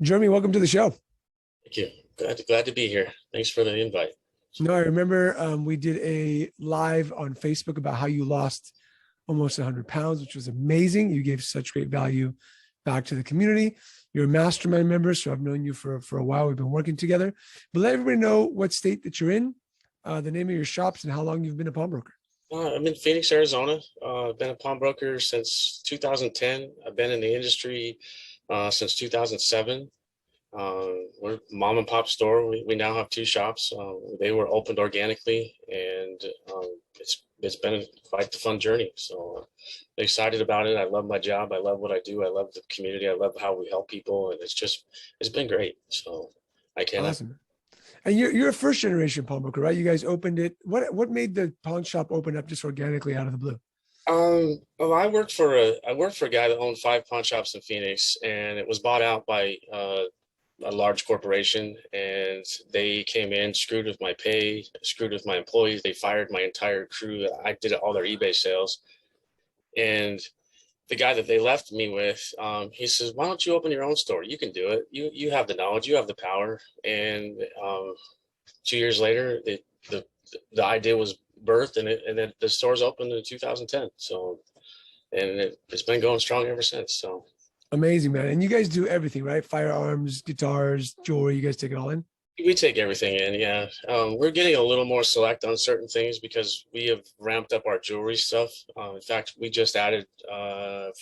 Jeremy, welcome to the show. Thank you. Glad to be here. Thanks for the invite. No, I remember we did a live on Facebook about how you lost almost 100 pounds, which was amazing. You gave such great value back to the community. You're a mastermind member, so I've known you for a while. We've been working together. But let everybody know what state that you're in, the name of your shops, and how long you've been a pawnbroker. I'm in Phoenix, Arizona. I've been a pawnbroker since 2010. I've been in the industry since 2007. We're a mom and pop store. We now have two shops. They were opened organically, and it's been quite the fun journey. So excited about it. I love my job. I love what I do. I love the community. I love how we help people, and it's been great. So I cannot. Awesome. And you're a first generation pawnbroker, right? You guys opened it. What made the pawn shop open up just organically out of the blue? Well, I worked for a guy that owned five pawn shops in Phoenix, and it was bought out by a large corporation, and they came in, screwed with my pay, screwed with my employees. They fired my entire crew. I did all their eBay sales. And the guy that they left me with, he says, "Why don't you open your own store? You can do it. You have the knowledge, you have the power." And 2 years later, the the idea was birthed, and then the store's opened in 2010. So, and it's been going strong ever since. So Amazing, man. And you guys do everything, right? Firearms, guitars, jewelry. You guys take it all in? we take everything in, yeah. We're getting a little more select on certain things because we have ramped up our jewelry stuff. In fact, we just added, we're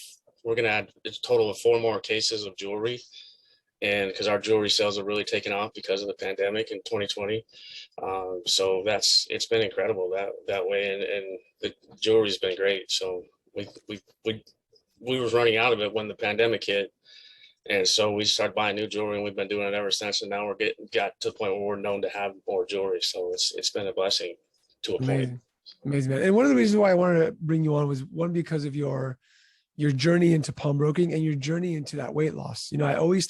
going to add a total of four more cases of jewelry. And because our jewelry sales have really taken off because of the pandemic in 2020. So it's been incredible that way. And the jewelry's been great. So we were running out of it when the pandemic hit. And so we started buying new jewelry, and we've been doing it ever since. And now got to the point where we're known to have more jewelry. So it's been a blessing to a point. Amazing. Amazing, man. And one of the reasons why I wanted to bring you on was one, because of your journey into pawnbroking and your journey into that weight loss. I always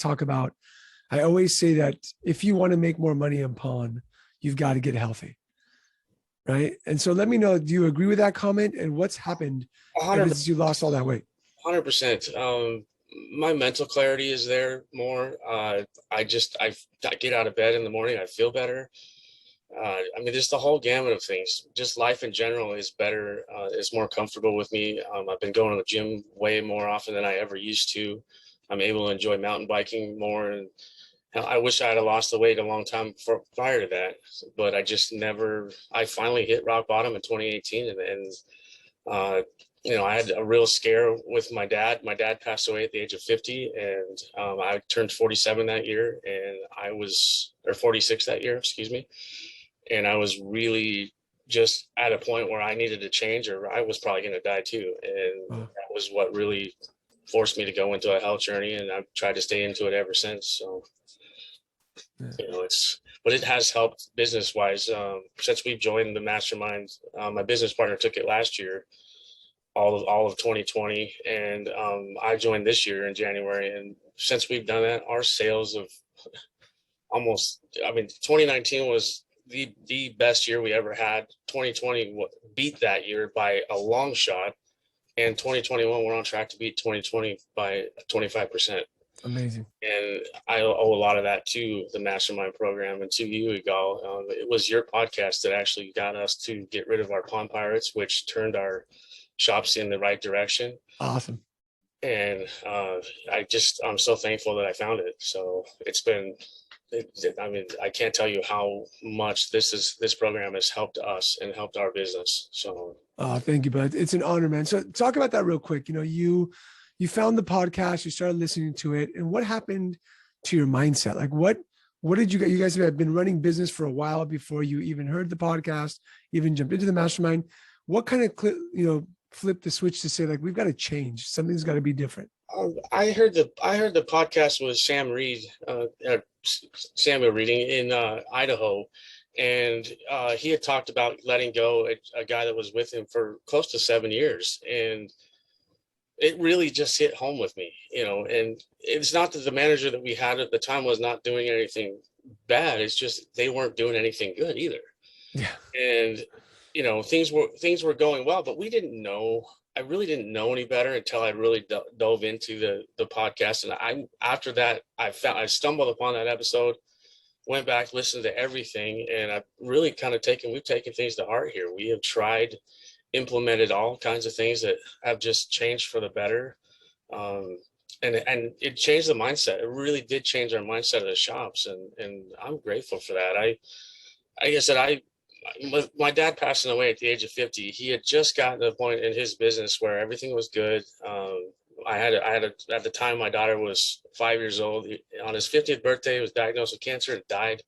say that if you want to make more money in pawn, you've got to get healthy. Right. And so let me know, do you agree with that comment, and what's happened ever since you lost all that weight? 100%. My mental clarity is there more. I get out of bed in the morning. I feel better. Just the whole gamut of things. Just life in general is better. Is more comfortable with me. I've been going to the gym way more often than I ever used to. I'm able to enjoy mountain biking more. And I wish I had lost the weight a long time prior to that, but I just never. I finally hit rock bottom in 2018, and I had a real scare with my dad. My dad passed away at the age of 50, and I turned 47 that year, or 46 that year, excuse me. And I was really just at a point where I needed to change, or I was probably going to die too. And that was what really forced me to go into a health journey, and I've tried to stay into it ever since. So, but it has helped business wise. Since we've joined the mastermind, my business partner took it last year, all of 2020, and I joined this year in January. And since we've done that, our sales of 2019 was the best year we ever had. 2020 beat that year by a long shot, and 2021 we're on track to beat 2020 by 25%. Amazing. And I owe a lot of that to the mastermind program and to you, Igal. It was your podcast that actually got us to get rid of our pawn pirates, which turned our shops in the right direction. Awesome. And I'm so thankful that I found it. So I can't tell you how much this program has helped us and helped our business. So thank you, bud. It's an honor, man. So talk about that real quick. You found the podcast, you started listening to it, and what happened to your mindset? Like what did you guys have been running business for a while before you even heard the podcast, even jumped into the mastermind? What kind of flip the switch to say, like, we've got to change, something's got to be different? I heard the podcast was Samuel reading in Idaho, and he had talked about letting go a guy that was with him for close to 7 years, and it really just hit home with me, and it's not that the manager that we had at the time was not doing anything bad. It's just they weren't doing anything good either. Yeah. And things were going well, but we didn't know I really didn't know any better until I really dove into the podcast. And after that, I stumbled upon that episode, went back, listened to everything, and I've really kind of we've taken things to heart here. We have tried, implemented all kinds of things that have just changed for the better. Um, and it changed the mindset. It really did change our mindset of the shops. And I'm grateful for that. Like I said, my dad passing away at the age of 50, he had just gotten to a point in his business where everything was good. At the time, my daughter was 5 years old. On his 50th birthday, he was diagnosed with cancer and died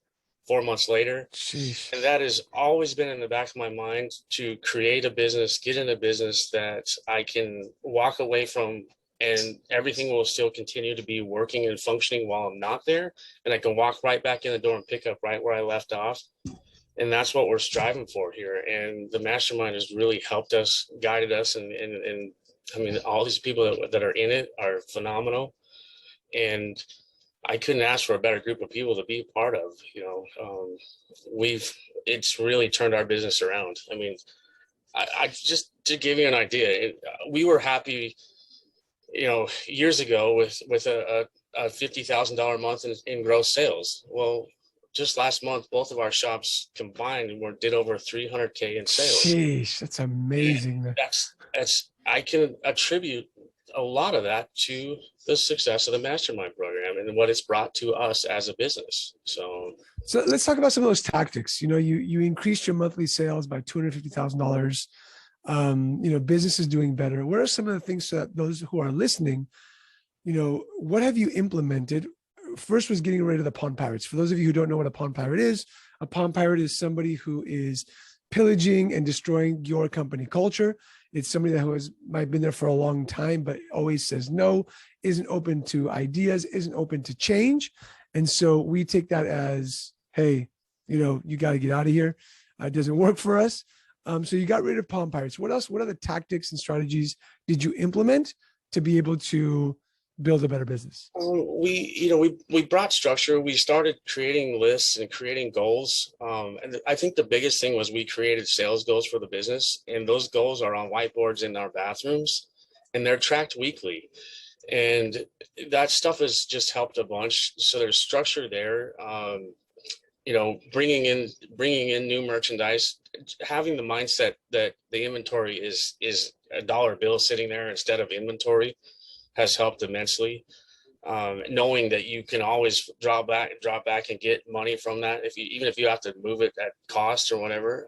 4 months later. Sheesh. And that has always been in the back of my mind, to create a business, get in a business that I can walk away from, and everything will still continue to be working and functioning while I'm not there. And I can walk right back in the door and pick up right where I left off. And that's what we're striving for here. And the mastermind has really helped us, guided us. And I mean, all these people that are in it are phenomenal. And I couldn't ask for a better group of people to be a part of. It's really turned our business around. I mean, I just to give you an idea, we were happy, years ago with a $50,000 a month in gross sales. Well, just last month, both of our shops combined did over 300K in sales. Sheesh, that's amazing. And I can attribute a lot of that to the success of the mastermind program and what it's brought to us as a business. So let's talk about some of those tactics. You increased your monthly sales by $250,000. Business is doing better. What are some of the things that those who are listening, what have you implemented? First was getting rid of the pawn pirates. For those of you who don't know what a pawn pirate is, a pawn pirate is somebody who is pillaging and destroying your company culture. It's somebody that might have been there for a long time, but always says no, isn't open to ideas, isn't open to change. And so we take that as, hey, you got to get out of here. It doesn't work for us. So you got rid of pawn pirates. What else? What other tactics and strategies did you implement to be able to build a better business? We brought structure. We started creating lists and creating goals. And I think the biggest thing was we created sales goals for the business, and those goals are on whiteboards in our bathrooms, and they're tracked weekly. And that stuff has just helped a bunch. So there's structure there. Bringing in new merchandise, having the mindset that the inventory is a dollar bill sitting there instead of inventory has helped immensely. Knowing that you can always drop back and get money from that, even if you have to move it at cost or whatever.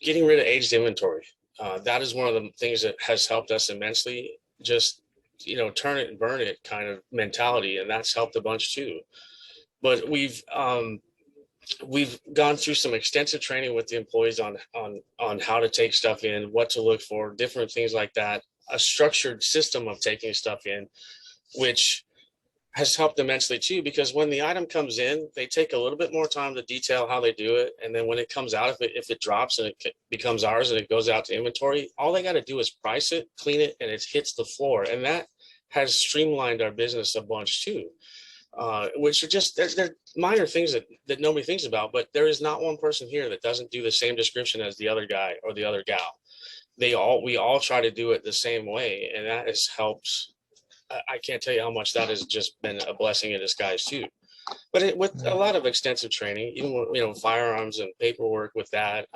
Getting rid of aged inventory, that is one of the things that has helped us immensely. Just turn it and burn it kind of mentality, and that's helped a bunch too. But we've gone through some extensive training with the employees on how to take stuff in, what to look for, different things like that. A structured system of taking stuff in, which has helped immensely too, because when the item comes in, they take a little bit more time to detail how they do it. And then when it comes out, if it drops and it becomes ours and it goes out to inventory, all they got to do is price it, clean it, and it hits the floor. And that has streamlined our business a bunch too. Which are just, they're minor things that nobody thinks about, but there is not one person here that doesn't do the same description as the other guy or the other gal. We all try to do it the same way, and that has helped. I can't tell you how much that has just been a blessing in disguise too. But with a lot of extensive training, even firearms and paperwork with that.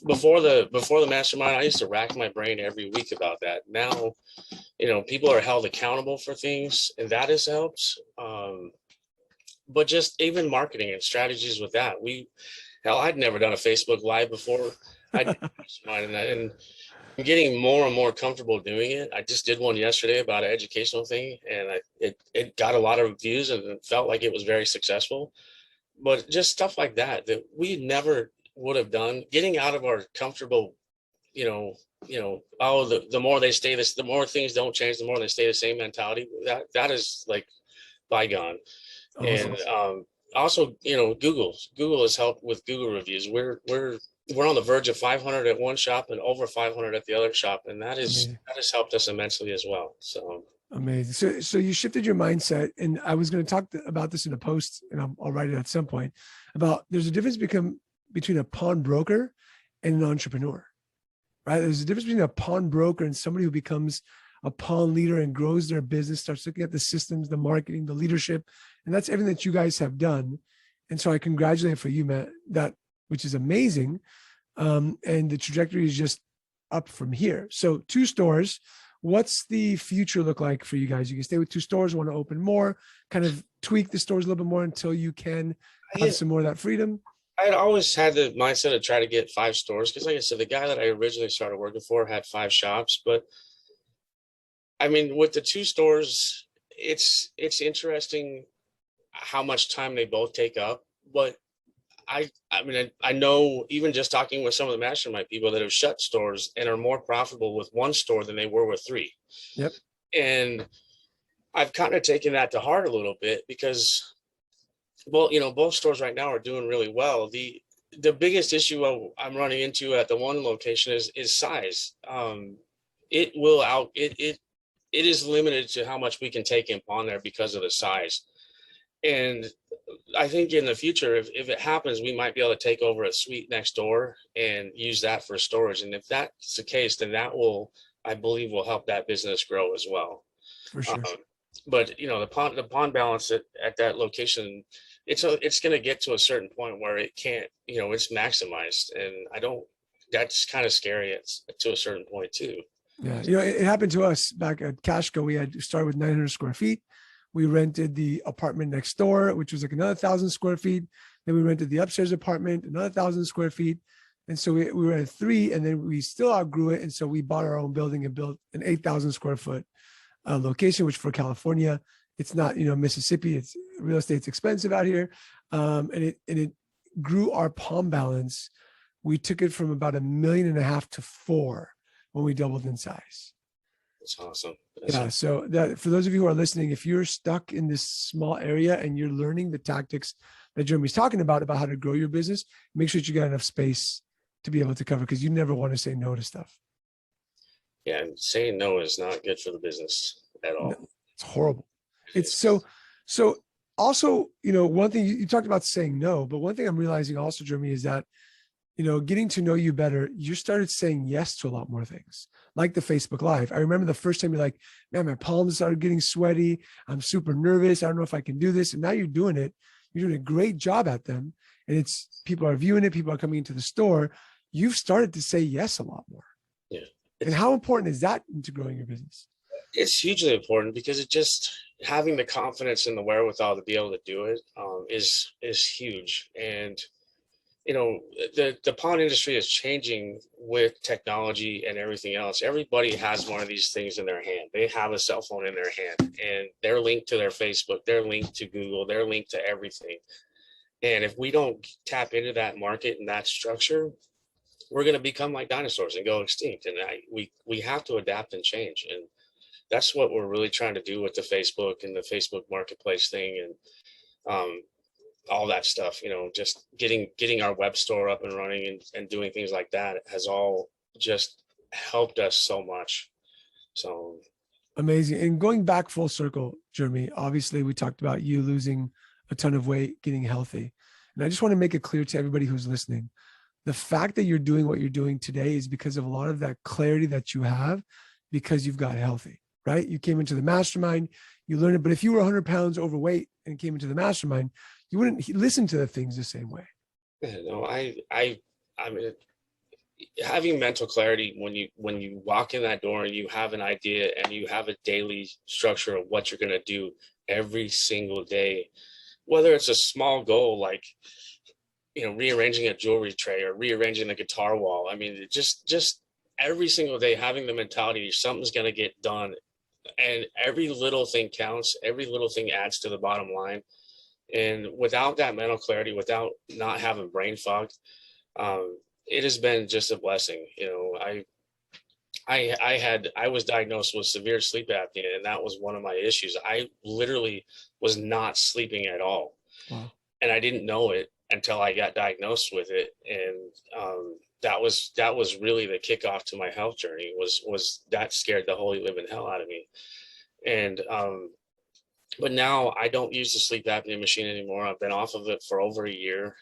Before the mastermind, I used to rack my brain every week about that. Now, people are held accountable for things, and that has helped. But just even marketing and strategies with that. I'd never done a Facebook Live before. I did mastermind, and I'm getting more and more comfortable doing it. I just did one yesterday about an educational thing, and it got a lot of views, and it felt like it was very successful. But just stuff like that we never would have done, getting out of our comfortable, the more they stay the more things don't change, the more they stay the same mentality. That is like bygone. Awesome. And also, Google has helped with Google reviews. We're on the verge of 500 at one shop and over 500 at the other shop, and that has helped us immensely as well. So amazing. So you shifted your mindset, and I was going to talk about this in a post, and I'll write it at some point, about there's a difference between a pawnbroker and an entrepreneur. right? There's a difference between a pawnbroker and somebody who becomes a pawn leader and grows their business, starts looking at the systems, the marketing, the leadership. And that's everything that you guys have done. And so I congratulate for you, Matt, that, which is amazing. And the trajectory is just up from here. So 2 stores. What's the future look like for you guys? You can stay with 2 stores, want to open more, kind of tweak the stores a little bit more until you can have some more of that freedom? I had always had the mindset to try to get 5 stores because, like I said, the guy that I originally started working for had 5 shops. But I mean, with the 2 stores, it's interesting how much time they both take up. But I mean, I know even just talking with some of the mastermind people that have shut stores and are more profitable with 1 store than they were with 3. Yep. And I've kind of taken that to heart a little bit because, well, both stores right now are doing really well. The biggest issue I'm running into at the one location is size. It will it is limited to how much we can take in pawn there because of the size. And I think in the future, if it happens, we might be able to take over a suite next door and use that for storage. And if that's the case, then that will, I believe, will help that business grow as well. For sure. But the pawn balance at that location, it's going to get to a certain point where it can't, it's maximized, and that's kind of scary to a certain point too. Yeah, it happened to us back at Cashco. We had started with 900 square feet. We rented the apartment next door, which was like another 1,000 square feet. Then we rented the upstairs apartment, another 1,000 square feet. And so we were at 3, and then we still outgrew it. And so we bought our own building and built an 8,000 square foot location, which for California, it's not, Mississippi, it's real estate's expensive out here. And it grew our pawn balance. We took it from about $1.5 million to 4 when we doubled in size. That's awesome. So that for those of you who are listening, if you're stuck in this small area and you're learning the tactics that Jeremy's talking about how to grow your business, make sure that you got enough space to be able to cover, because you never want to say no to stuff. Yeah, and saying no is not good for the business at all. No, it's horrible. It's so also, one thing you talked about saying no, but one thing I'm realizing also, Jeremy, is that, getting to know you better, you started saying yes to a lot more things, like the Facebook Live. I remember the first time you're like, man, my palms started getting sweaty. I'm super nervous. I don't know if I can do this. And now you're doing it. You're doing a great job at them. And people are viewing it. People are coming into the store. You've started to say yes a lot more. Yeah. And how important is that into growing your business? It's hugely important because it just having the confidence and the wherewithal to be able to do it is huge. And the pawn industry is changing with technology and everything else. Everybody has one of these things in their hand. They have a cell phone in their hand, and they're linked to their Facebook, they're linked to Google, they're linked to everything. And if we don't tap into that market and that structure, we're going to become like dinosaurs and go extinct. And we have to adapt and change. And that's what we're really trying to do with the Facebook and the Facebook marketplace thing. And all that stuff, just getting our web store up and running and doing things like that has all just helped us so much. So amazing. And going back full circle, Jeremy, obviously we talked about you losing a ton of weight, getting healthy. And I just want to make it clear to everybody who's listening, the fact that you're doing what you're doing today is because of a lot of that clarity that you have because you've got healthy, right? You came into the mastermind, you learned it. But if you were 100 pounds overweight and came into the mastermind, you wouldn't listen to the things the same way. No, I mean, having mental clarity when you walk in that door and you have an idea and you have a daily structure of what you're going to do every single day, whether it's a small goal like rearranging a jewelry tray or rearranging the guitar wall. I mean, just every single day having the mentality something's going to get done, and every little thing counts. Every little thing adds to the bottom line. And without that mental clarity, without not having brain fog, it has been just a blessing. I was diagnosed with severe sleep apnea, and that was one of my issues. I literally was not sleeping at all. Wow. And I didn't know it until I got diagnosed with it. And that was really the kickoff to my health journey was that scared the holy living hell out of me. And But now I don't use the sleep apnea machine anymore. I've been off of it for over a year.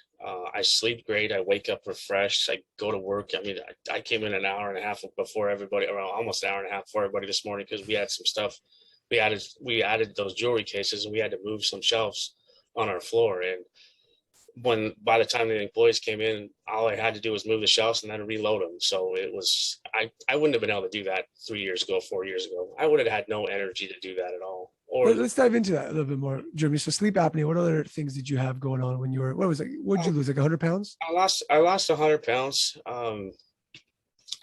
I sleep great. I wake up refreshed. I go to work. I mean, I came in an hour and a half before everybody, or almost an hour and a half before everybody this morning, because we had some stuff. We added those jewelry cases, and we had to move some shelves on our floor. And by the time the employees came in, all I had to do was move the shelves and then reload them. So it was, I wouldn't have been able to do that 3 years ago, 4 years ago. I would have had no energy to do that at all. Or Let's dive into that a little bit more, Jeremy. So sleep apnea, what other things did you have going on when you were, what was it? What did you lose? Like 100 pounds? I lost 100 pounds.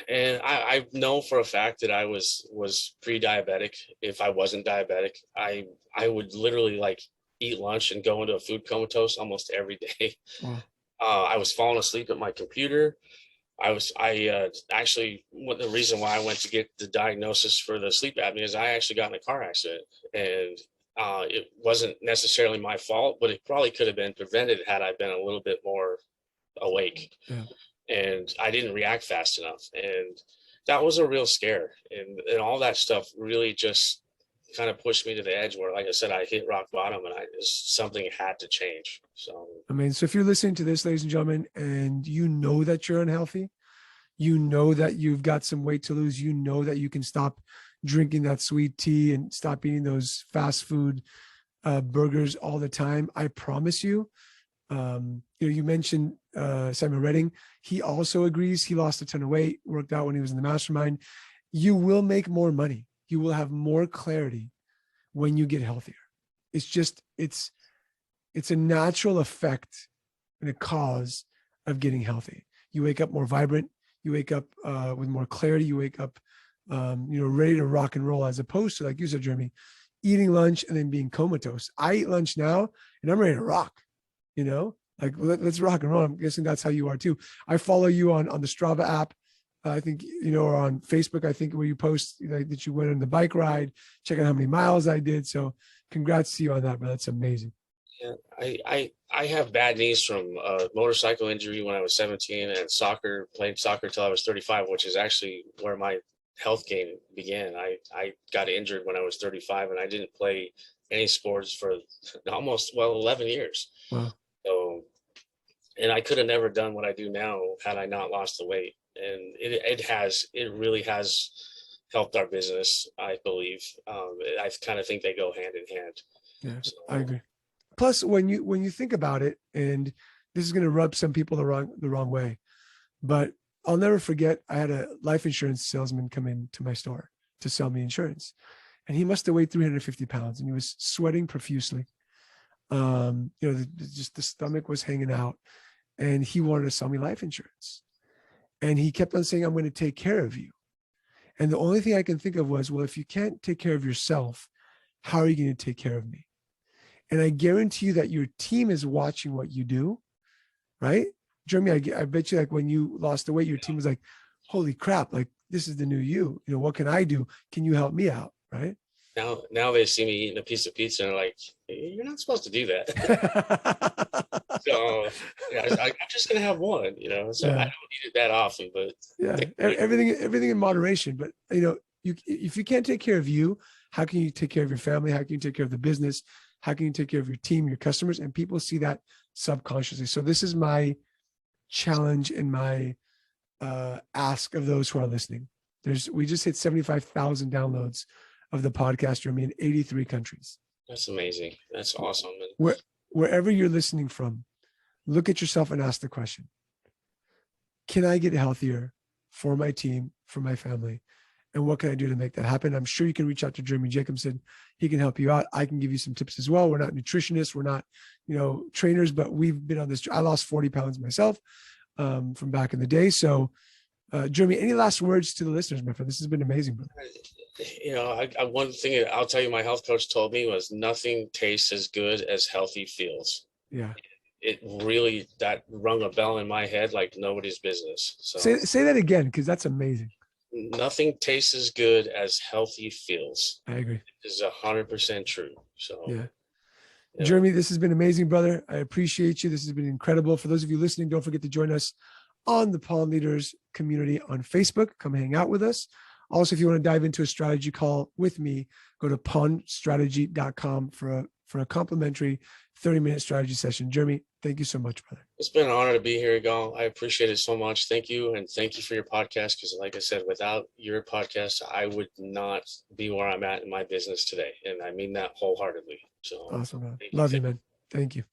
And I know for a fact that I was pre-diabetic. If I wasn't diabetic, I would literally like eat lunch and go into a food comatose almost every day. Wow. I was falling asleep at my computer. Actually, the reason why I went to get the diagnosis for the sleep apnea is I actually got in a car accident, and it wasn't necessarily my fault, but it probably could have been prevented had I been a little bit more awake. Yeah. And I didn't react fast enough, and that was a real scare. And all that stuff really just kind of pushed me to the edge where, like I said, I hit rock bottom, and something had to change. So I mean, so if you're listening to this, ladies and gentlemen, and you know that you're unhealthy, you know that you've got some weight to lose, you know that you can stop drinking that sweet tea and stop eating those fast food burgers all the time. I promise you, you mentioned Simon Redding. He also agrees. He lost a ton of weight, worked out when he was in the mastermind. You will make more money. You will have more clarity when you get healthier. It's just, it's a natural effect and a cause of getting healthy. You wake up more vibrant. You wake up with more clarity. You wake up, ready to rock and roll, as opposed to, like you said, Jeremy, eating lunch and then being comatose. I eat lunch now and I'm ready to rock, like let's rock and roll. I'm guessing that's how you are too. I follow you on the Strava app. I think, or on Facebook, I think, where you post that you went on the bike ride, check out how many miles I did. So congrats to you on that, bro. That's amazing. Yeah, I have bad knees from a motorcycle injury when I was 17, and played soccer till I was 35, which is actually where my health gain began. I got injured when I was 35, and I didn't play any sports for almost 11 years. Wow. So, and I could have never done what I do now had I not lost the weight. And it really has helped our business, I believe. I kind of think they go hand in hand. Yeah, so, I agree. Plus, when you think about it, and this is going to rub some people the wrong way, but I'll never forget, I had a life insurance salesman come into my store to sell me insurance, and he must have weighed 350 pounds, and he was sweating profusely. Just the stomach was hanging out, and he wanted to sell me life insurance, and he kept on saying, "I'm going to take care of you." And the only thing I can think of was, well, if you can't take care of yourself, how are you going to take care of me? And I guarantee you that your team is watching what you do, right? Jeremy, I bet you, like, when you lost the weight, your team was like, holy crap, like, this is the new you. What can I do? Can you help me out, right? Now they see me eating a piece of pizza and they're like, you're not supposed to do that. So I'm just going to have one, so I don't eat it that often, but yeah, everything in moderation. But, if you can't take care of you, how can you take care of your family? How can you take care of the business? How can you take care of your team, your customers? And people see that subconsciously. So this is my challenge and my ask of those who are listening. We just hit 75,000 downloads of the podcast, Jeremy, in 83 countries. That's amazing. That's awesome. Wherever you're listening from, look at yourself and ask the question, can I get healthier for my team, for my family? And what can I do to make that happen? I'm sure you can reach out to Jeremy Jacobsen. He can help you out. I can give you some tips as well. We're not nutritionists. We're not, trainers, but we've been on this. I lost 40 pounds myself from back in the day. So, Jeremy, any last words to the listeners, my friend? This has been amazing, brother. One thing I'll tell you, my health coach told me was nothing tastes as good as healthy feels. Yeah. It really, that rung a bell in my head like nobody's business. So say that again, because that's amazing. Nothing tastes as good as healthy feels. I agree. This is 100% true. So yeah. Jeremy, this has been amazing, brother. I appreciate you. This has been incredible. For those of you listening, don't forget to join us on the Pawn Leaders community on Facebook. Come hang out with us. Also, if you want to dive into a strategy call with me, go to pawnstrategy.com for a complimentary 30-minute strategy session. Jeremy, thank you so much, brother. It's been an honor to be here, Gal. I appreciate it so much. Thank you. And thank you for your podcast. Because like I said, without your podcast, I would not be where I'm at in my business today. And I mean that wholeheartedly. So Awesome, man. thank you. Love you, man. Thank you.